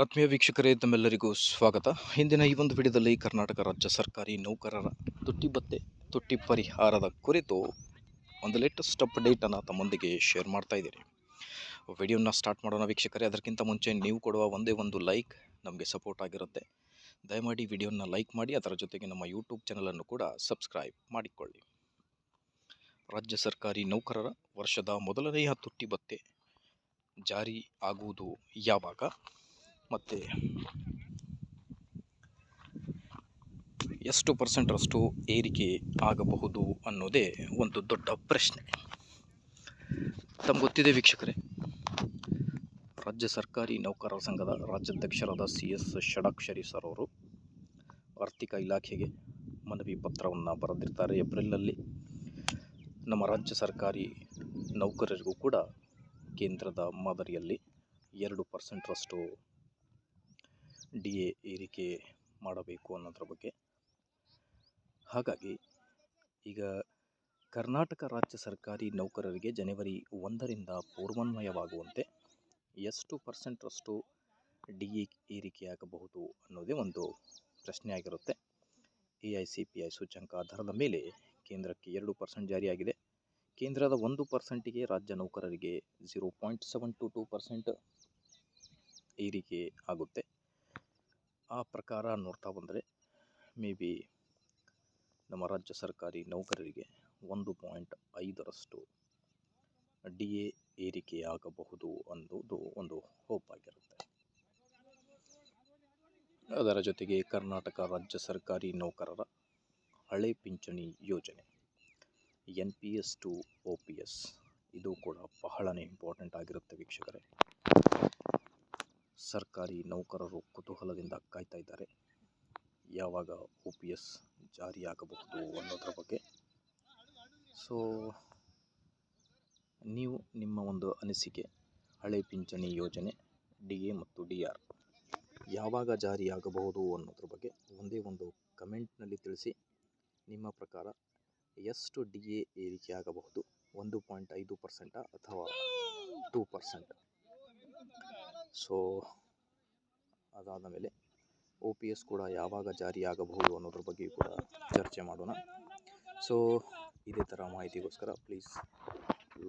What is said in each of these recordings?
ಆತ್ಮೀಯ ವೀಕ್ಷಕರೇ, ತಮ್ಮೆಲ್ಲರಿಗೂ ಸ್ವಾಗತ. ಹಿಂದಿನ ಈ ಒಂದು ವಿಡಿಯೋದಲ್ಲಿ ಕರ್ನಾಟಕ ರಾಜ್ಯ ಸರ್ಕಾರಿ ನೌಕರರ ತುಟ್ಟಿ ಭತ್ಯೆ, ತುಟ್ಟಿ ಪರಿಹಾರದ ಕುರಿತು ಒಂದು ಲೇಟೆಸ್ಟ್ ಅಪ್ಡೇಟನ್ನು ತಮ್ಮೊಂದಿಗೆ ಶೇರ್ ಮಾಡ್ತಾ ಇದ್ದೀರಿ. ವಿಡಿಯೋನ ಸ್ಟಾರ್ಟ್ ಮಾಡೋಣ ವೀಕ್ಷಕರೇ. ಅದಕ್ಕಿಂತ ಮುಂಚೆ ನೀವು ಕೊಡುವ ಒಂದೇ ಒಂದು ಲೈಕ್ ನಮಗೆ ಸಪೋರ್ಟ್ ಆಗಿರುತ್ತೆ. ದಯಮಾಡಿ ವಿಡಿಯೋನ ಲೈಕ್ ಮಾಡಿ, ಅದರ ಜೊತೆಗೆ ನಮ್ಮ ಯೂಟ್ಯೂಬ್ ಚಾನಲನ್ನು ಕೂಡ ಸಬ್ಸ್ಕ್ರೈಬ್ ಮಾಡಿಕೊಳ್ಳಿ. ರಾಜ್ಯ ಸರ್ಕಾರಿ ನೌಕರರ ವರ್ಷದ ಮೊದಲನೆಯ ತುಟ್ಟಿ ಭತ್ಯೆ ಜಾರಿ ಆಗುವುದು ಯಾವಾಗ ಮತ್ತು ಎಷ್ಟು ಪರ್ಸೆಂಟರಷ್ಟು ಏರಿಕೆ ಆಗಬಹುದು ಅನ್ನೋದೇ ಒಂದು ದೊಡ್ಡ ಪ್ರಶ್ನೆ. ತಮಗೆ ಗೊತ್ತಿದೆ ವೀಕ್ಷಕರೇ, ರಾಜ್ಯ ಸರ್ಕಾರಿ ನೌಕರರ ಸಂಘದ ರಾಜ್ಯಾಧ್ಯಕ್ಷರಾದ CS ಷಡಾಕ್ಷರಿ ಸರ್ ಅವರು ಆರ್ಥಿಕ ಇಲಾಖೆಗೆ ಮನವಿ ಪತ್ರವನ್ನು ಬರೆದಿರ್ತಾರೆ. ಏಪ್ರಿಲಲ್ಲಿ ನಮ್ಮ ರಾಜ್ಯ ಸರ್ಕಾರಿ ನೌಕರರಿಗೂ ಕೂಡ ಕೇಂದ್ರದ ಮಾದರಿಯಲ್ಲಿ 2% DA ಏರಿಕೆ ಮಾಡಬೇಕು ಅನ್ನೋದ್ರ ಬಗ್ಗೆ. ಹಾಗಾಗಿ ಈಗ ಕರ್ನಾಟಕ ರಾಜ್ಯ ಸರ್ಕಾರಿ ನೌಕರರಿಗೆ ಜನವರಿ 1ರಿಂದ ಪೂರ್ವಾನ್ವಯವಾಗುವಂತೆ ಎಷ್ಟು ಪರ್ಸೆಂಟರಷ್ಟು DA ಏರಿಕೆಯಾಗಬಹುದು ಅನ್ನೋದೇ ಒಂದು ಪ್ರಶ್ನೆ ಆಗಿರುತ್ತೆ. AICPI ಸೂಚ್ಯಂಕ ಆಧಾರದ ಮೇಲೆ ಕೇಂದ್ರಕ್ಕೆ 2% ಜಾರಿಯಾಗಿದೆ. ಕೇಂದ್ರದ 1%ಗೆ ರಾಜ್ಯ ನೌಕರರಿಗೆ 0.722% ಏರಿಕೆ ಆಗುತ್ತೆ. ಆ ಪ್ರಕಾರ ನೋಡ್ತಾ ಬಂದರೆ ಮೇ ಬಿ ನಮ್ಮ ರಾಜ್ಯ ಸರ್ಕಾರಿ ನೌಕರರಿಗೆ 1.5% DA ಏರಿಕೆಯಾಗಬಹುದು ಅನ್ನೋದು ಒಂದು ಹೋಪ್ ಆಗಿರುತ್ತೆ. ಅದರ ಜೊತೆಗೆ ಕರ್ನಾಟಕ ರಾಜ್ಯ ಸರ್ಕಾರಿ ನೌಕರರ ಹಳೆ ಪಿಂಚಣಿ ಯೋಜನೆ NPS to OPS ಇದು ಕೂಡ ಬಹಳನೇ ಇಂಪಾರ್ಟೆಂಟ್ ಆಗಿರುತ್ತೆ ವೀಕ್ಷಕರೇ. ಸರ್ಕಾರಿ ನೌಕರರು ಕುತೂಹಲದಿಂದ ಕಾಯ್ತಾ ಇದ್ದಾರೆ ಯಾವಾಗ OPS ಜಾರಿಯಾಗಬಹುದು ಅನ್ನೋದ್ರ ಬಗ್ಗೆ. ಸೊ ನೀವು ನಿಮ್ಮ ಒಂದು ಅನಿಸಿಕೆ, ಹಳೆ ಪಿಂಚಣಿ ಯೋಜನೆ DA ಮತ್ತು DR ಯಾವಾಗ ಜಾರಿಯಾಗಬಹುದು ಅನ್ನೋದ್ರ ಬಗ್ಗೆ ಒಂದೇ ಒಂದು ಕಮೆಂಟ್ನಲ್ಲಿ ತಿಳಿಸಿ. ನಿಮ್ಮ ಪ್ರಕಾರ ಎಷ್ಟು DA ಏರಿಕೆ ಆಗಬಹುದು? 1.5% ಅಥವಾ 2%? ಸೊ ಅದಾದ ಮೇಲೆ OPS ಕೂಡ ಯಾವಾಗ ಜಾರಿಯಾಗಬಹುದು ಅನ್ನೋದ್ರ ಬಗ್ಗೆ ಕೂಡ ಚರ್ಚೆ ಮಾಡೋಣ. ಸೊ ಇದೇ ಥರ ಮಾಹಿತಿಗೋಸ್ಕರ please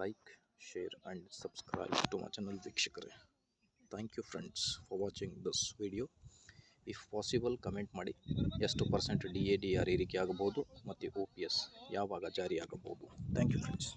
like, share and subscribe to my channel ವೀಕ್ಷಕರೇ. Thank you friends for watching this video. If possible comment ಮಾಡಿ ಎಷ್ಟು ಪರ್ಸೆಂಟ್ DA DR ಏರಿಕೆ ಆಗಬಹುದು ಮತ್ತು OPS ಯಾವಾಗ ಜಾರಿಯಾಗಬಹುದು. Thank you friends.